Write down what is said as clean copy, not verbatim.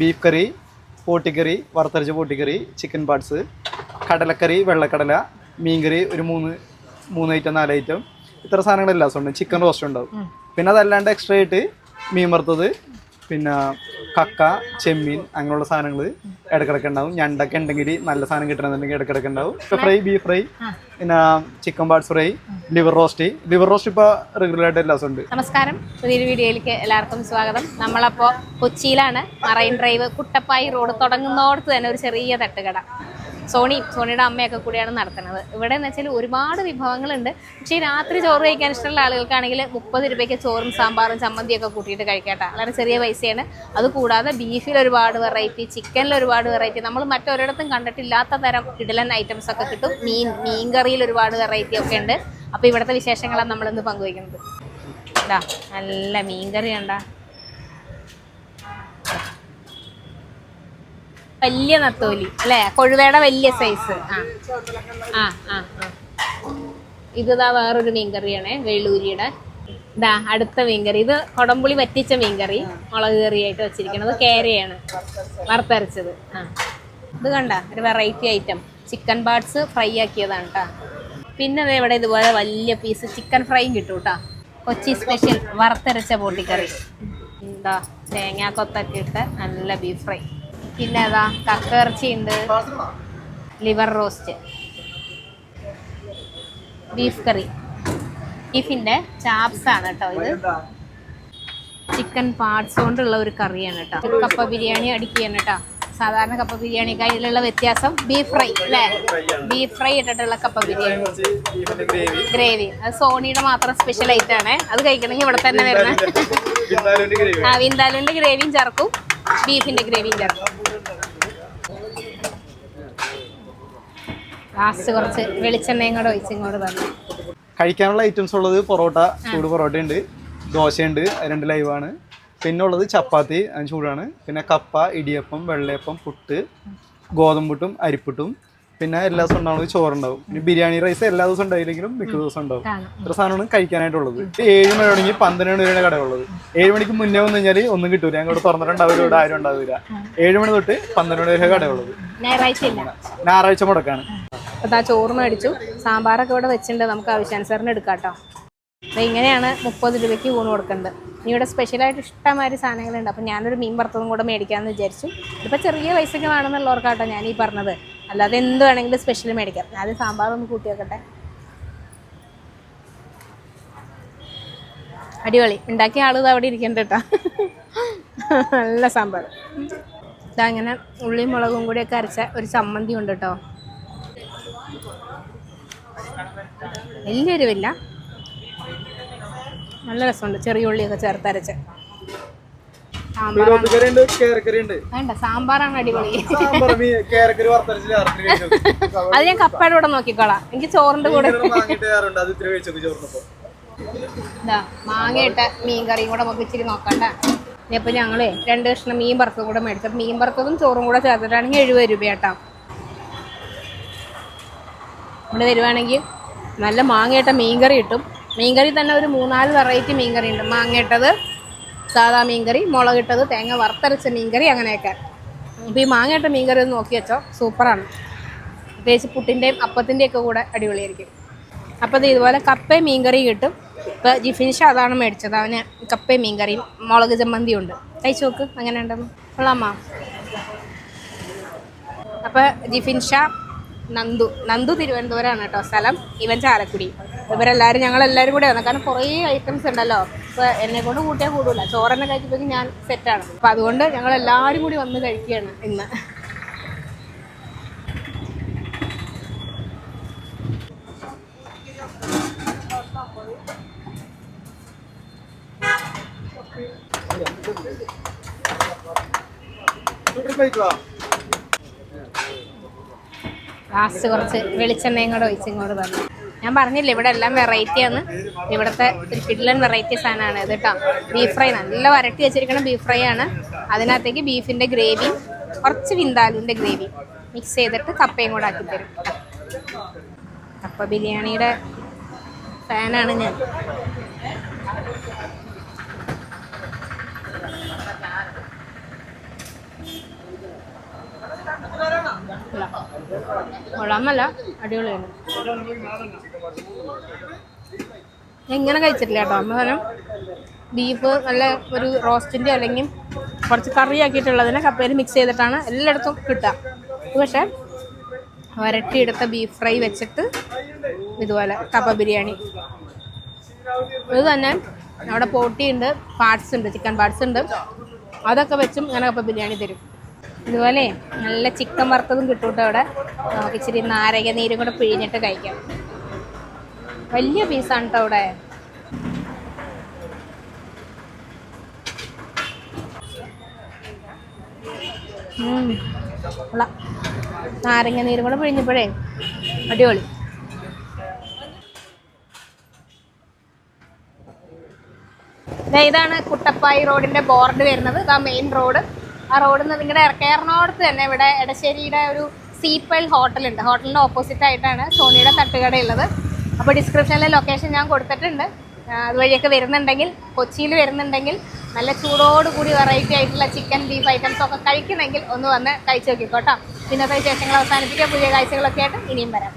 Beef കറി, പോട്ടിക്കറി, വറുത്തരച്ച പോട്ടിക്കറി, chicken parts, കടലക്കറി, വെള്ളക്കടല, മീൻകറി ഒരു മൂന്ന് ഐറ്റം 4 ഐറ്റം ഇത്ര സാധനങ്ങളെല്ലാം ഉണ്ട്. ചിക്കൻ റോസ്റ്റ് ഉണ്ടാവും. പിന്നെ അതല്ലാണ്ട് എക്സ്ട്രാ ആയിട്ട് മീൻ വറുത്തത്, പിന്നെ കക്ക, ചെമ്മീൻ അങ്ങനെയുള്ള സാധനങ്ങൾ ഇടക്കിടക്ക് ഉണ്ടാവും. ഞണ്ടൊക്കെ ഉണ്ടെങ്കിൽ നല്ല സാധനം കിട്ടണമെന്നുണ്ടെങ്കിൽ ഇടക്കിടക്ക് ഉണ്ടാവും. ഫ്രൈ, ബീഫ് ഫ്രൈ, പിന്നെ chicken parts fry, liver roast ഇപ്പോൾ റെഗുലർ ആയിട്ട് എല്ലാ ദിവസവും ഉണ്ട്. നമസ്കാരം, പുതിയൊരു വീഡിയോയിലേക്ക് എല്ലാവർക്കും സ്വാഗതം. നമ്മളപ്പോൾ കൊച്ചിയിലാണ്. മറൈൻ ഡ്രൈവ് കുട്ടപ്പായി റോഡ് തുടങ്ങുന്നോടത്ത് തന്നെ ഒരു ചെറിയ തട്ടുകട. സോണിയുടെ അമ്മയൊക്കെ കൂടിയാണ് നടത്തുന്നത്. ഇവിടെ എന്ന് വെച്ചാൽ ഒരുപാട് വിഭവങ്ങളുണ്ട്. പക്ഷേ രാത്രി ചോറ് കഴിക്കാൻ ഇഷ്ടമുള്ള ആളുകൾക്കാണെങ്കിൽ 30 രൂപയ്ക്ക് ചോറും സാമ്പാറും ചമ്മന്തിയൊക്കെ കൂട്ടിയിട്ട് കഴിക്കട്ടെ. വളരെ ചെറിയ പൈസയാണ്. അതുകൂടാതെ ബീഫിൽ ഒരുപാട് വെറൈറ്റി, ചിക്കനിൽ ഒരുപാട് വെറൈറ്റി, നമ്മൾ മറ്റൊരിടത്തും കണ്ടിട്ടില്ലാത്ത തരം കിടിലൻ ഐറ്റംസ് ഒക്കെ കിട്ടും. മീൻ കറിയിൽ ഒരുപാട് വെറൈറ്റി ഒക്കെ ഉണ്ട്. അപ്പോൾ ഇവിടുത്തെ വിശേഷങ്ങളാണ് നമ്മളിന്ന് പങ്കുവയ്ക്കുന്നത്. ഇതാ നല്ല മീൻകറി കണ്ടാ, വലിയ നത്തോലി അല്ലേ, കൊഴുവയുടെ വലിയ സൈസ്. ഇതാ വേറൊരു മീൻകറിയാണേ, വെള്ളൂരിയുടെ. ഇതാ അടുത്ത മീൻകറി. ഇത് കൊടംപുളി വറ്റിച്ച മീൻകറി, മുളക് കറിയായിട്ട് വെച്ചിരിക്കുന്നത്. കേരയാണ് വറുത്തരച്ചത്. ഇത് കണ്ട ഒരു variety item, chicken parts fry ആക്കിയതാണ് കേട്ടോ. പിന്നെ അത് ഇവിടെ ഇതുപോലെ വലിയ പീസ് ചിക്കൻ ഫ്രൈയും കിട്ടും കേട്ടോ. കൊച്ചി സ്പെഷ്യൽ വറുത്തരച്ച പോട്ടിക്കറി. എന്താ തേങ്ങാക്കൊത്തൊക്കെ ഇട്ട് നല്ല ബീഫ് ഫ്രൈ. പിന്നെ അതാ കക്കയിറച്ചി ഉണ്ട്, ലിവർ റോസ്റ്റ്, ബീഫ് കറി, ബീഫിൻ്റെ ചാപ്സ് ആണ് കേട്ടോ. ഇത് ചിക്കൻ പാർട്സ് കൊണ്ടുള്ള ഒരു കറിയാണ് കേട്ടോ. കപ്പ ബിരിയാണി അടിക്കുകയാണ് കേട്ടോ. സാധാരണ കപ്പ ബിരിയാണിക്ക് അതിലുള്ള വ്യത്യാസം ബീഫ് ഫ്രൈ അല്ലേ, ബീഫ് ഫ്രൈ ഇട്ടിട്ടുള്ള കപ്പ ബിരിയാണി ഗ്രേവി. അത് സോണിയുടെ മാത്രം സ്പെഷ്യൽ ഐറ്റം ആണ്. അത് കഴിക്കണമെങ്കിൽ ഇവിടെ തന്നെ വരുന്നത്. വിന്താലുവിൻ്റെ ഗ്രേവിയും ചേർക്കും, ബീഫിൻ്റെ ഗ്രേവിയും ചേർക്കും. ലാസ്റ്റ് കുറച്ച് വെളിച്ചെണ്ണയും കൂടെ ഒഴിച്ച് ഇങ്ങോട്ട് തന്നെ. കഴിക്കാനുള്ള ഐറ്റംസ് ഉള്ളത് പൊറോട്ട, ചൂട് പൊറോട്ട ഉണ്ട്, ദോശയുണ്ട്, 2 ലൈവാണ്. പിന്നെ ഉള്ളത് ചപ്പാത്തി, അത് ചൂടാണ്. പിന്നെ കപ്പ, ഇടിയപ്പം, വെള്ളയപ്പം, പുട്ട്, ഗോതമ്പുട്ടും അരിപ്പുട്ടും. പിന്നെ എല്ലാ ദിവസവും ഉണ്ടാവുന്നത് ചോറുണ്ടാവും. പിന്നെ ബിരിയാണി റൈസ് എല്ലാ ദിവസവും ഉണ്ടായില്ലെങ്കിലും മിക്ക ദിവസം ഉണ്ടാവും. ഇത്ര സാധനമാണ് കഴിക്കാനായിട്ടുള്ളത്. 7 മണി തുടങ്ങി 12 മണി വരെയാണ് കടയുള്ളത്. 7 മണിക്ക് മുന്നേ വന്നു കഴിഞ്ഞാൽ ഒന്നും കിട്ടൂല. ഞങ്ങൾ തുറന്നിട്ടുണ്ടാവില്ല, ഇവിടെ ആരും ഉണ്ടാവില്ല. 7 മണി തൊട്ട് 12 മണി വരെ കടയുള്ളത്. ഞായറാഴ്ച മുടക്കാണ്. അപ്പോൾ ചോറ് മേടിച്ചു, സാമ്പാറൊക്കെ ഇവിടെ വെച്ചിട്ടുണ്ട്, നമുക്ക് ആവശ്യാനുസരണം എടുക്കാം കേട്ടോ. അപ്പോൾ ഇങ്ങനെയാണ് 30 രൂപയ്ക്ക് ഊണ് കൊടുക്കേണ്ടത്. ഇവിടെ സ്പെഷ്യലായിട്ട് ഇഷ്ടംമാതിരി സാധനങ്ങളുണ്ട്. അപ്പോൾ ഞാനൊരു മീൻ വറുത്തതും കൂടെ മേടിക്കാമെന്ന് വിചാരിച്ചു. ഇതിപ്പോൾ ചെറിയ പൈസയ്ക്ക് വേണമെന്നുള്ളവർക്കാട്ടോ ഞാൻ ഈ പറഞ്ഞത്. അല്ലാതെ എന്ത് വേണമെങ്കിലും സ്പെഷ്യൽ മേടിക്കാം. ആദ്യം സാമ്പാറൊന്ന് കൂട്ടി വെക്കട്ടെ. അടിപൊളി. ഉണ്ടാക്കിയ ആൾ ഇത് അവിടെ ഇരിക്കണ്ട കേട്ടോ. നല്ല സാമ്പാർ. ഇതങ്ങനെ ഉള്ളിയും മുളകും കൂടിയൊക്കെ അരച്ച ഒരു ചമ്മന്തി ഉണ്ട് കേട്ടോ. വലിയൊരു വില്ല, നല്ല രസമുണ്ട്. ചെറിയ ഉള്ളിയൊക്കെ ചേർത്തരച്ച്. വേണ്ട, സാമ്പാറാണ് അടിപൊളി. അത് ഞാൻ കപ്പയുടെ കൂടെ നോക്കിക്കോളാം. എനിക്ക് ചോറിന്റെ കൂടെ മാങ്ങയിട്ട മീൻ കറിയും കൂടെ നമുക്ക് ഇച്ചിരി നോക്കണ്ട. ഇനിയിപ്പോൾ ഞങ്ങള് 2 കഷ്ണം മീൻ വറുത്തതും കൂടെ മേടിച്ചത്. മീൻ വറുത്തതും ചോറും കൂടെ ചേർത്തിട്ടാണെങ്കിൽ 70 രൂപ കേട്ടോ. ഇവിടെ വരുവാണെങ്കിൽ നല്ല മാങ്ങയിട്ട മീൻകറി കിട്ടും. മീൻകറി തന്നെ ഒരു 3-4 വെറൈറ്റി മീൻകറി ഉണ്ട്. മാങ്ങയിട്ടത്, സാധാ മീൻകറി, മുളകിട്ടത്, തേങ്ങ വറുത്തരച്ച മീൻകറി, അങ്ങനെയൊക്കെ. അപ്പോൾ ഈ മാങ്ങയിട്ട മീൻകറി ഒന്ന് നോക്കി വെച്ചോ, സൂപ്പറാണ്. പ്രത്യേകിച്ച് പുട്ടിൻ്റെയും അപ്പത്തിൻ്റെയും ഒക്കെ കൂടെ അടിപൊളിയായിരിക്കും. അപ്പോൾ ഇതുപോലെ കപ്പയും മീൻകറിയും കിട്ടും. ഇപ്പോൾ ജിഫിൻഷ അതാണ് മേടിച്ചത്. അവന് കപ്പയും മീൻകറിയും മുളക് ചമ്മന്തിയും ഉണ്ട്. കഴിച്ചു നോക്ക് അങ്ങനെ ഉണ്ടെന്ന്. കൊള്ളാമ്മ. അപ്പോൾ ജിഫിൻഷ, നന്ദു തിരുവനന്തപുരമാണ് കേട്ടോ സ്ഥലം. ഇവൻ ചാലക്കുടി. ഇവരെല്ലാവരും ഞങ്ങളെല്ലാവരും കൂടെ വന്നു. കാരണം കുറേ ഐറ്റംസ് ഉണ്ടല്ലോ. ഇപ്പോൾ എന്നെ കൊണ്ട് കൂട്ടിയാൽ കൂടില്ല. ചോറെന്നെ കഴിക്കുമ്പോഴേക്കും ഞാൻ സെറ്റാണ്. അപ്പോൾ അതുകൊണ്ട് ഞങ്ങളെല്ലാവരും കൂടി വന്ന് കഴിക്കുകയാണ് ഇന്ന്. ലാസ്റ്റ് കുറച്ച് വെളിച്ചെണ്ണയും കൂടെ ഒഴിച്ച് ഇങ്ങോട്ട് തന്നു. ഞാൻ പറഞ്ഞില്ലേ ഇവിടെ എല്ലാം വെറൈറ്റിയാണ്. ഇവിടുത്തെ ഒരു കിഡിലൻ വെറൈറ്റി സാധനമാണ് ഇത് കേട്ടോ. ബീഫ് ഫ്രൈ നല്ല വരട്ടി വെച്ചിരിക്കുന്ന ബീഫ് ഫ്രൈ ആണ്. അതിനകത്തേക്ക് ബീഫിൻ്റെ ഗ്രേവി, കുറച്ച് വിന്താലുവിൻ്റെ ഗ്രേവി മിക്സ് ചെയ്തിട്ട് കപ്പയും കൂടെ ആക്കി തരും. കപ്പ ബിരിയാണിയുടെ ഫാനാണ് ഞാൻ. കൊള്ളാമല്ല, അടിപൊളിയാണ്. എങ്ങനെ കഴിച്ചിട്ടില്ല കേട്ടോ. നമ്മൾ ബീഫ് നല്ല ഒരു റോസ്റ്റിൻ്റെ അല്ലെങ്കിൽ കുറച്ച് കറി ആക്കിയിട്ടുള്ളതിനെ കപ്പയിൽ മിക്സ് ചെയ്തിട്ടാണ് എല്ലായിടത്തും കിട്ടുക. പക്ഷേ വരട്ടിയെടുത്ത ബീഫ് ഫ്രൈ വെച്ചിട്ട് ഇതുപോലെ കപ്പ ബിരിയാണി. ഇത് തന്നെ അവിടെ പോട്ടിയുണ്ട്, പാർട്സ് ഉണ്ട്, ചിക്കൻ പാർട്സ് ഉണ്ട്. അതൊക്കെ വെച്ചും ഇങ്ങനെ കപ്പ ബിരിയാണി തരും. ഇതുപോലെ നല്ല ചിക്കൻ വറുത്തതും കിട്ടും കേട്ടോ അവിടെ. നമുക്ക് ഇച്ചിരി നാരങ്ങ നീരും കൂടെ പിഴിഞ്ഞിട്ട് കഴിക്കാം. വലിയ പീസാണ് കേട്ടോ അവിടെ. നാരങ്ങ നീരും കൂടെ പിഴിഞ്ഞപ്പോഴേ അടിപൊളി. ഇതാണ് കുട്ടപ്പായി റോഡിന്റെ ബോർഡ് വരുന്നത്. ഇതാ മെയിൻ റോഡ്. ആ റോഡിൽ നിന്ന് നിങ്ങളുടെ കയറുന്നോടത്ത് തന്നെ ഇവിടെ എടശ്ശേരിയുടെ ഒരു സീപ്പൽ ഹോട്ടലുണ്ട്. ഹോട്ടലിന്റെ ഓപ്പോസിറ്റ് ആയിട്ടാണ് സോണിയുടെ തട്ടുകട ഉള്ളത്. അപ്പോൾ ഡിസ്ക്രിപ്ഷനിലെ ലൊക്കേഷൻ ഞാൻ കൊടുത്തിട്ടുണ്ട്. അതുവഴിയൊക്കെ വരുന്നുണ്ടെങ്കിൽ, കൊച്ചിയിൽ വരുന്നുണ്ടെങ്കിൽ നല്ല ചൂടോടുകൂടി വെറൈറ്റി ആയിട്ടുള്ള ചിക്കൻ ബീഫ് ഐറ്റംസ് ഒക്കെ കഴിക്കണമെങ്കിൽ ഒന്ന് വന്ന് കഴിച്ചു നോക്കിക്കോട്ടോ. ഇന്നത്തെ വിശേഷങ്ങൾ അവസാനിപ്പിക്കുക. പുതിയ കാഴ്ചകളൊക്കെ ആയിട്ട് ഇനിയും വരാം.